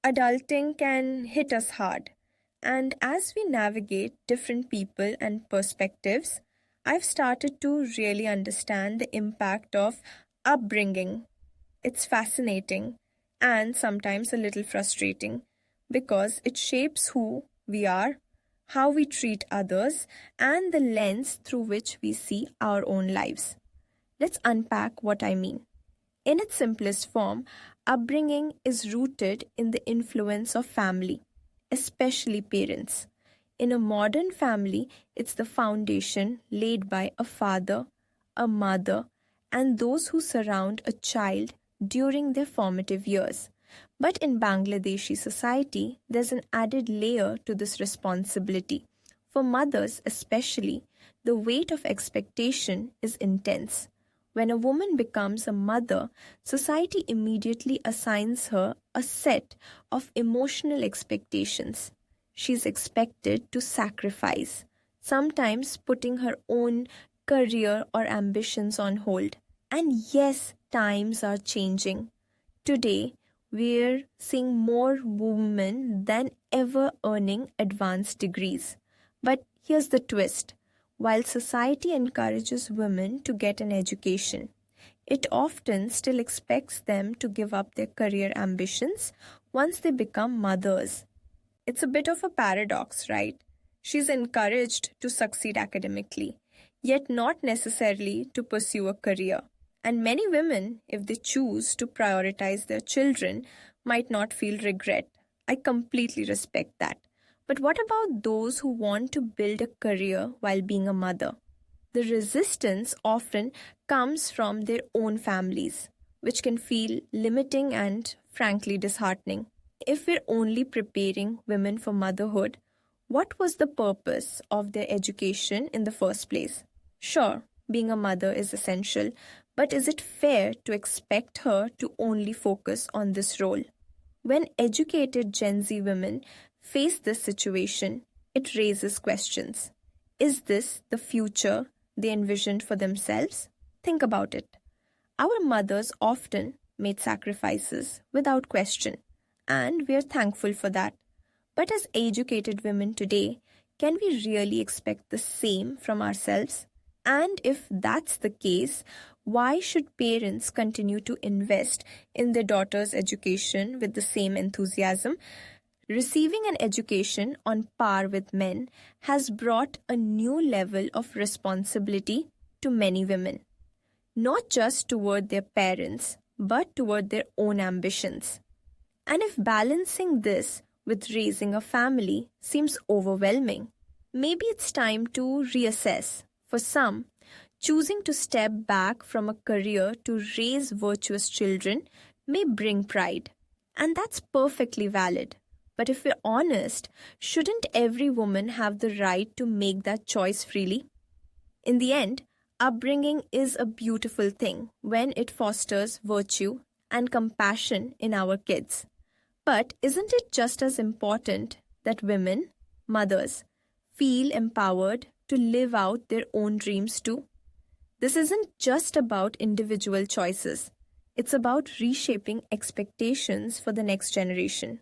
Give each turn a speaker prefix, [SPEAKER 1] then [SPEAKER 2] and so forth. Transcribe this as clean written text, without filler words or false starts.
[SPEAKER 1] Adulting can hit us hard, and as we navigate different people and perspectives, I've started to really understand the impact of upbringing. It's fascinating and sometimes a little frustrating because it shapes who we are, how we treat others, and the lens through which we see our own lives. Let's unpack what I mean. In its simplest form, upbringing is rooted in the influence of family, especially parents. In a modern family, it's the foundation laid by a father, a mother, and those who surround a child during their formative years. But in Bangladeshi society, there's an added layer to this responsibility. For mothers, especially, the weight of expectation is intense. When a woman becomes a mother, society immediately assigns her a set of emotional expectations. She's expected to sacrifice, sometimes putting her own career or ambitions on hold. And yes, times are changing. Today, we're seeing more women than ever earning advanced degrees. But here's the twist. While society encourages women to get an education, it often still expects them to give up their career ambitions once they become mothers. It's a bit of a paradox, right? She's encouraged to succeed academically, yet not necessarily to pursue a career. And many women, if they choose to prioritize their children, might not feel regret. I completely respect that. But what about those who want to build a career while being a mother? The resistance often comes from their own families, which can feel limiting and frankly disheartening. If we're only preparing women for motherhood, what was the purpose of their education in the first place? Sure, being a mother is essential, but is it fair to expect her to only focus on this role? When educated Gen Z women face this situation, it raises questions. Is this the future they envisioned for themselves? Think about it. Our mothers often made sacrifices without question, and we are thankful for that. But as educated women today, can we really expect the same from ourselves? And if that's the case, why should parents continue to invest in their daughters' education with the same enthusiasm? Receiving an education on par with men has brought a new level of responsibility to many women, not just toward their parents, but toward their own ambitions. And if balancing this with raising a family seems overwhelming, maybe it's time to reassess. For some, choosing to step back from a career to raise virtuous children may bring pride, and that's perfectly valid. But if we're honest, shouldn't every woman have the right to make that choice freely? In the end, upbringing is a beautiful thing when it fosters virtue and compassion in our kids. But isn't it just as important that women, mothers, feel empowered to live out their own dreams too? This isn't just about individual choices. It's about reshaping expectations for the next generation.